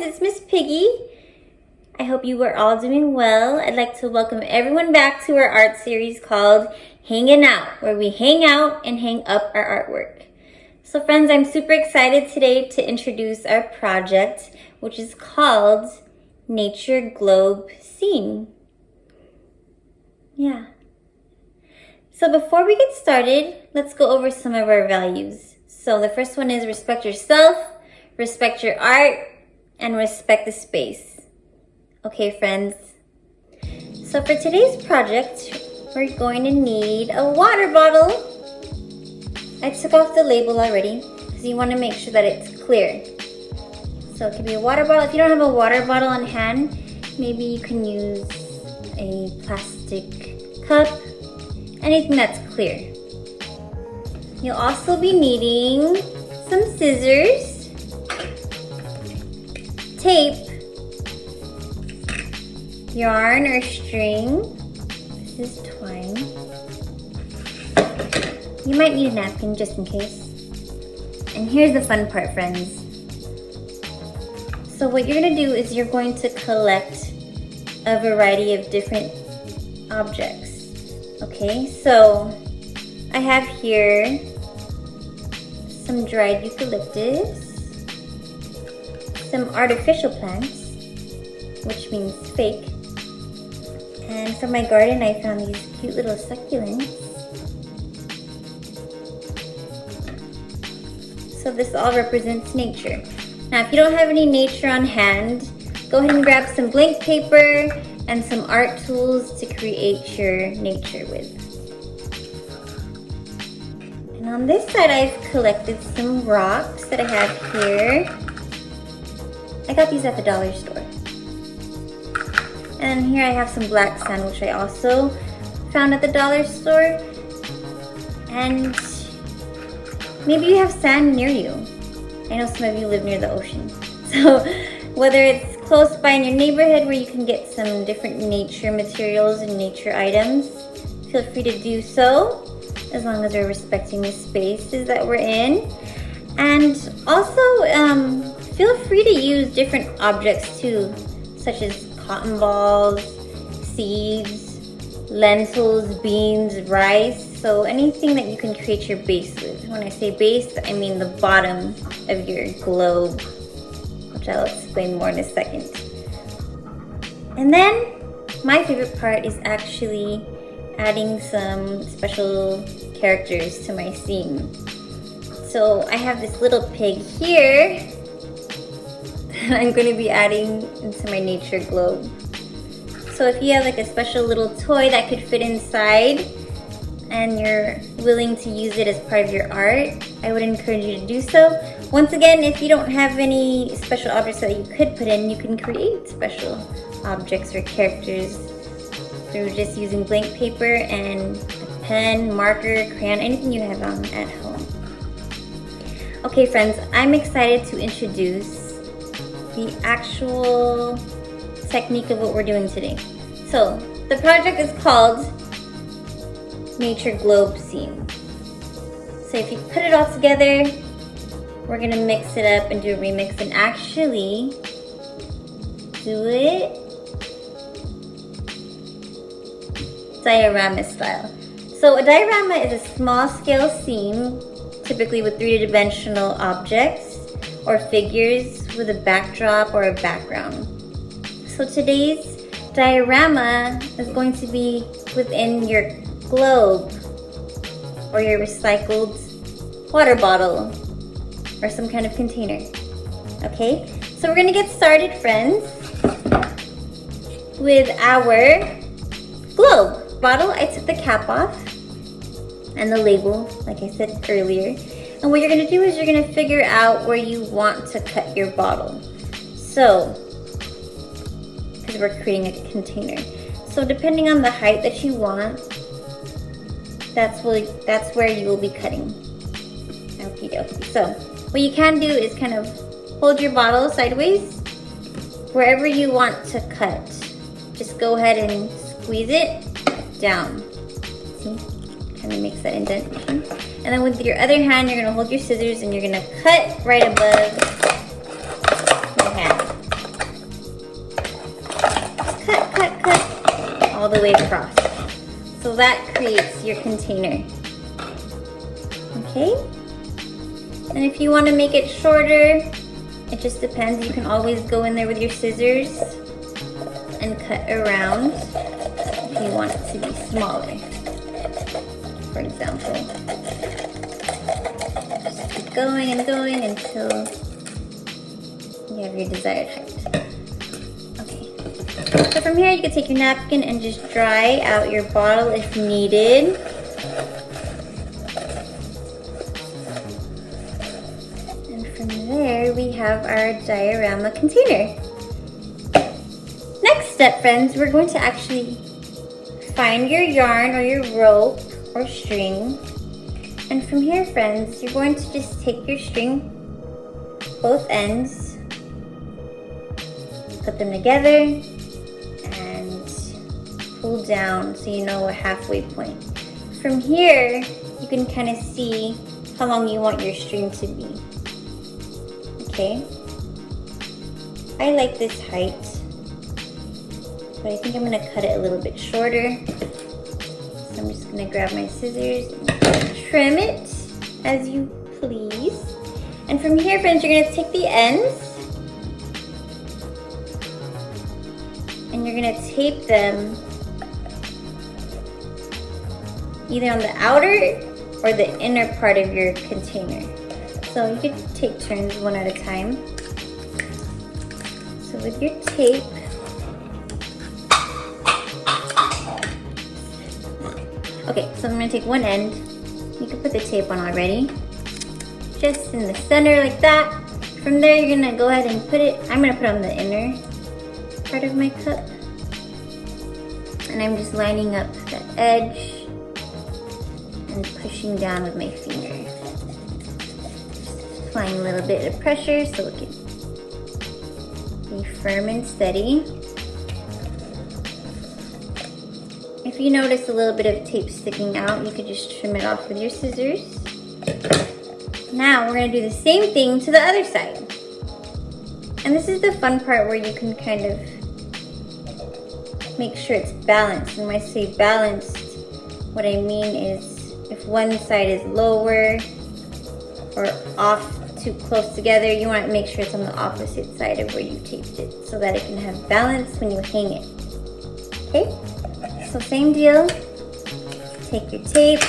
friends, it's Miss Piggy. I hope you are all doing well. I'd like to welcome everyone back to our art series called Hanging Out, where we hang out and hang up our artwork. So friends, I'm super excited today to introduce our project, which is called Nature Globe Scene. Yeah. So before we get started, let's go over some of our values. So the first one is respect yourself, respect your art, and respect the space. Okay, friends. So for today's project, we're going to need a water bottle. I took off the label already because you want to make sure that it's clear. So it could be a water bottle. If you don't have a water bottle on hand, maybe you can use a plastic cup, anything that's clear. You'll also be needing some scissors, tape, yarn or string. This is twine. You might need a napkin just in case. And here's the fun part, friends. So what you're gonna do is you're going to collect a variety of different objects. Okay, so I have here some dried eucalyptus, some artificial plants, which means fake. And from my garden, I found these cute little succulents. So this all represents nature. Now, if you don't have any nature on hand, go ahead and grab some blank paper and some art tools to create your nature with. And on this side, I've collected some rocks that I have here. I got these at the dollar store. And here I have some black sand, which I also found at the dollar store. And maybe you have sand near you. I know some of you live near the ocean. So whether it's close by in your neighborhood where you can get some different nature materials and nature items, feel free to do so, as long as we're respecting the spaces that we're in. And also, feel free to use different objects too, such as cotton balls, seeds, lentils, beans, rice. So anything that you can create your base with. When I say base, I mean the bottom of your globe, which I'll explain more in a second. And then my favorite part is actually adding some special characters to my scene. So I have this little pig here that I'm going to be adding into my nature globe. So if you have like a special little toy that could fit inside and you're willing to use it as part of your art, I would encourage you to do so. Once again, if you don't have any special objects that you could put in, you can create special objects or characters through just using blank paper and a pen, marker, crayon, anything you have at home. Okay friends, I'm excited to introduce the actual technique of what we're doing today. So the project is called Nature Globe Scene. So if you put it all together, we're gonna mix it up and do a remix and actually do it diorama style. So a diorama is a small scale scene, typically with three-dimensional objects or figures with a backdrop or a background. So today's diorama is going to be within your globe or your recycled water bottle or some kind of container. Okay, so we're gonna get started, friends, with our globe bottle. I took the cap off and the label, like I said earlier. And what you're gonna do is you're gonna figure out where you want to cut your bottle. So, because we're creating a container. So depending on the height that you want, that's where you will be cutting. Okie dokie. So what you can do is kind of hold your bottle sideways. Wherever you want to cut, just go ahead and squeeze it down. See? Kind of makes that indentation. And then with your other hand, you're gonna hold your scissors and you're gonna cut right above your hand. the way across. So that creates your container. Okay? And if you want to make it shorter, it just depends. You can always go in there with your scissors and cut around if you want it to be smaller, for example. Just keep going and going until you have your desired height. Okay. So from here, you can take your napkin and just dry out your bottle if needed. And from there, we have our diorama container. Next step, friends, we're going to actually find your yarn or your rope or string. And from here, friends, you're going to just take your string, both ends, put them together, and pull down so you know a halfway point. From here, you can kind of see how long you want your string to be. Okay? I like this height, but I think I'm gonna cut it a little bit shorter. So I'm just gonna grab my scissors and trim it as you please. And from here, friends, you're gonna take the ends and you're gonna tape them either on the outer or the inner part of your container. So you could take turns one at a time. So with your tape, okay, so I'm gonna take one end. You can put the tape on already. Just in the center like that. From there, you're gonna go ahead and put it, I'm gonna put on the inner part of my cup. And I'm just lining up the edge and pushing down with my finger. Just applying a little bit of pressure so it can be firm and steady. If you notice a little bit of tape sticking out, you could just trim it off with your scissors. Now we're gonna do the same thing to the other side. And this is the fun part where you can kind of make sure it's balanced. And when I say balanced, what I mean is if one side is lower or off too close together, you want to make sure it's on the opposite side of where you taped it so that it can have balance when you hang it. Okay? So same deal. Take your tape,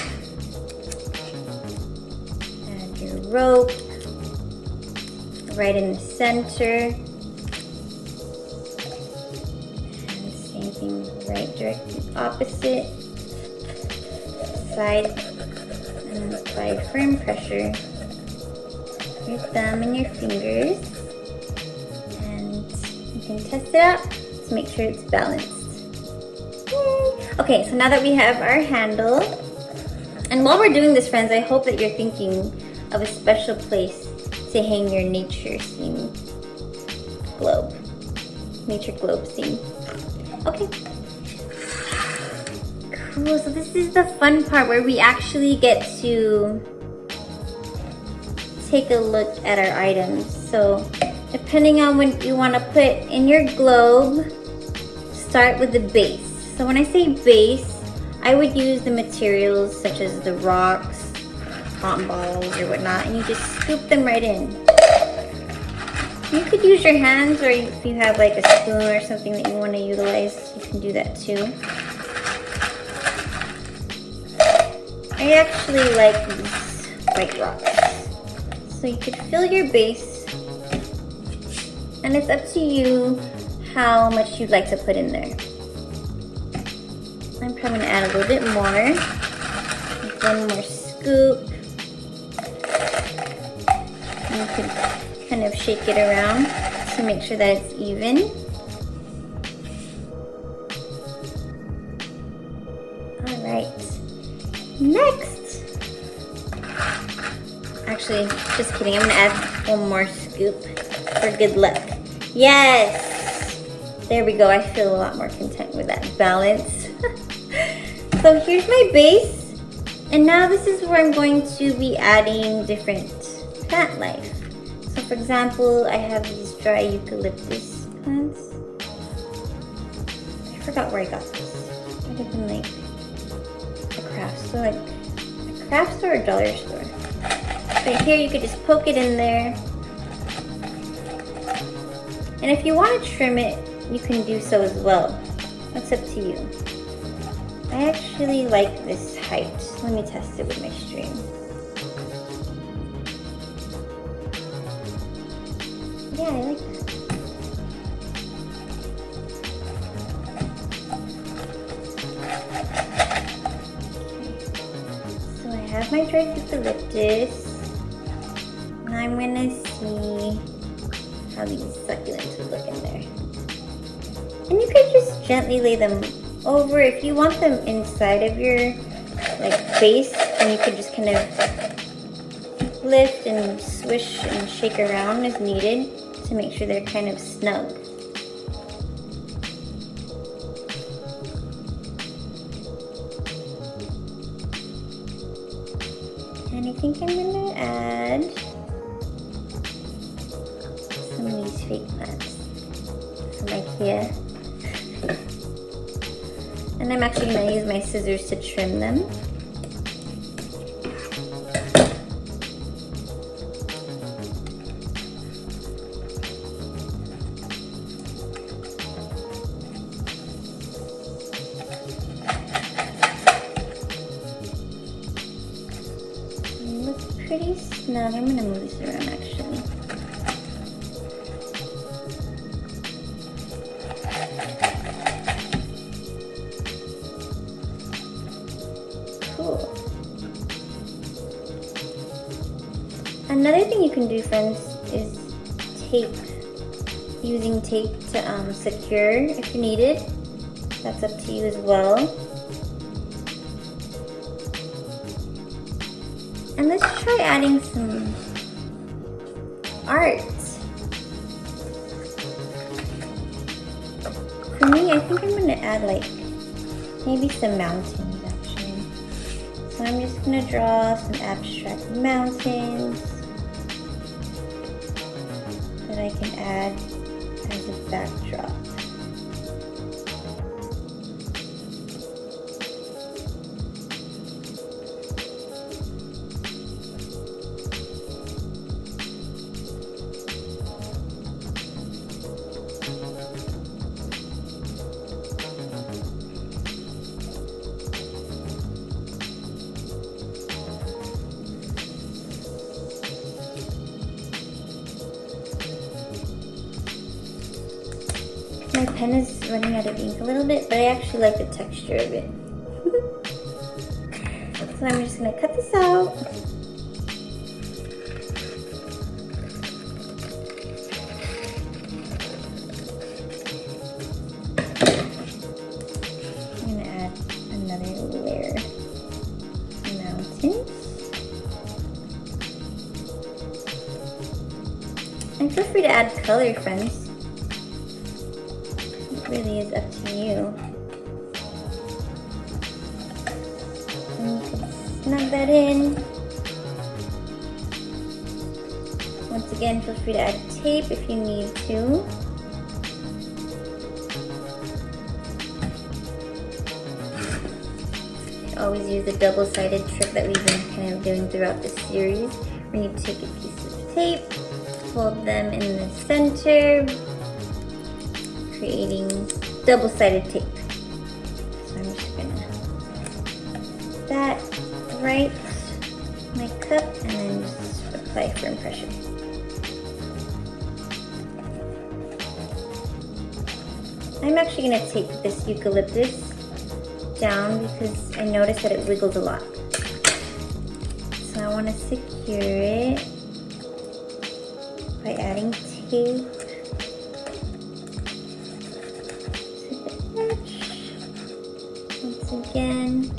add your rope right in the center. Right directly opposite side, and apply firm pressure with your thumb and your fingers, and you can test it out to make sure it's balanced. Yay. Okay, so now that we have our handle, and while we're doing this, friends, I hope that you're thinking of a special place to hang your nature scene globe, nature globe scene. Okay. Cool, so this is the fun part where we actually get to take a look at our items. So depending on what you want to put in your globe, start with the base. So when I say base, I would use the materials such as the rocks, cotton balls or whatnot, and you just scoop them right in. You could use your hands, or if you have like a spoon or something that you want to utilize, you can do that too. I actually like these white rocks. So you could fill your base, and it's up to you how much you'd like to put in there. I'm probably gonna add a little bit more. One more scoop. And you could kind of shake it around to make sure that it's even. All right. Next. Actually, just kidding. I'm gonna add one more scoop for good luck. Yes! There we go. I feel a lot more content with that balance. So here's my base. And now this is where I'm going to be adding different plant life. So for example, I have these dry eucalyptus plants. I forgot where I got this. Would have been like a craft store, or a dollar store. Right here, you could just poke it in there. And if you want to trim it, you can do so as well. That's up to you. I actually like this height. Let me test it with my string. Yeah, I like that. So I have my dried eucalyptus. Now I'm gonna see how these succulents would look in there. And you could just gently lay them over. If you want them inside of your base, then you could just kind of lift and swish and shake around as needed to make sure they're kind of snug. And I think I'm gonna add some of these fake plants from IKEA. And I'm actually going to use my scissors to trim them. It looks pretty snug. I'm going to move this around actually. Cool. Another thing you can do, friends, is tape. Using tape to secure if you need it. That's up to you as well. And let's try adding some art. For me, I think I'm going to add maybe some mountains actually. So I'm just going to draw some abstract mountains that I can add as a backdrop. My pen is running out of ink a little bit, but I actually like the texture of it. So I'm just going to cut this out. I'm going to add another layer of mountains. And feel free to add color, friends. Really is up to you. And you can snug that in. Once again, feel free to add tape if you need to. You always use the double-sided trick that we've been kind of doing throughout this series, where you take a piece of tape, fold them in the center, creating double-sided tape. So I'm just gonna put that right my cup and then just apply firm pressure. I'm actually gonna tape this eucalyptus down because I noticed that it wiggles a lot. So I want to secure it by adding tape. Once again.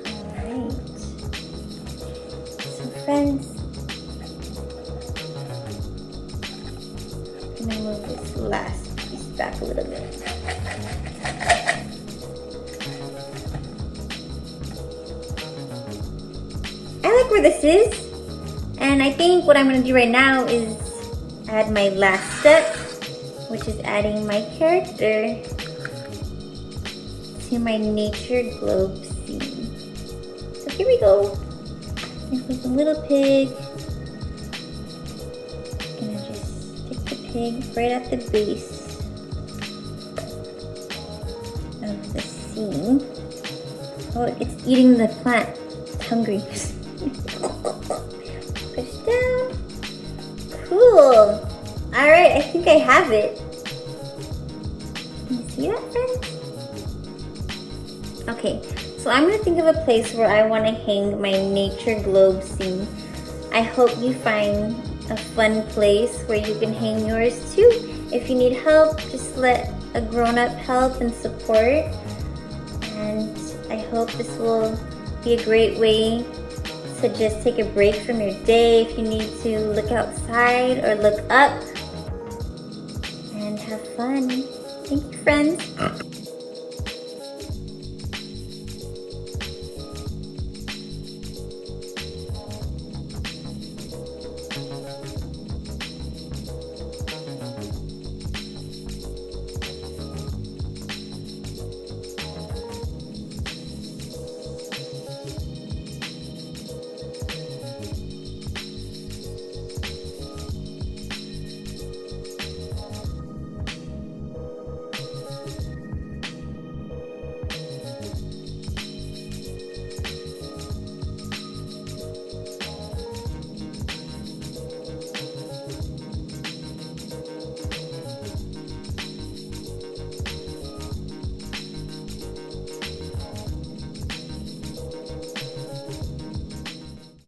Alright. So friends, I'm going to move this last piece back a little bit. I like where this is. And I think what I'm going to do right now is add my last step, which is adding my character to my nature globe scene. So here we go. There's a little pig. I'm gonna just stick the pig right at the base of the scene. Oh, it's eating the plant. It's hungry. Push down. Cool. Alright, I think I have it. Can you see that, friends? Okay, so I'm going to think of a place where I want to hang my nature globe scene. I hope you find a fun place where you can hang yours too. If you need help, just let a grown-up help and support. And I hope this will be a great way to just take a break from your day if you need to look outside or look up and have fun. Thank you, friends.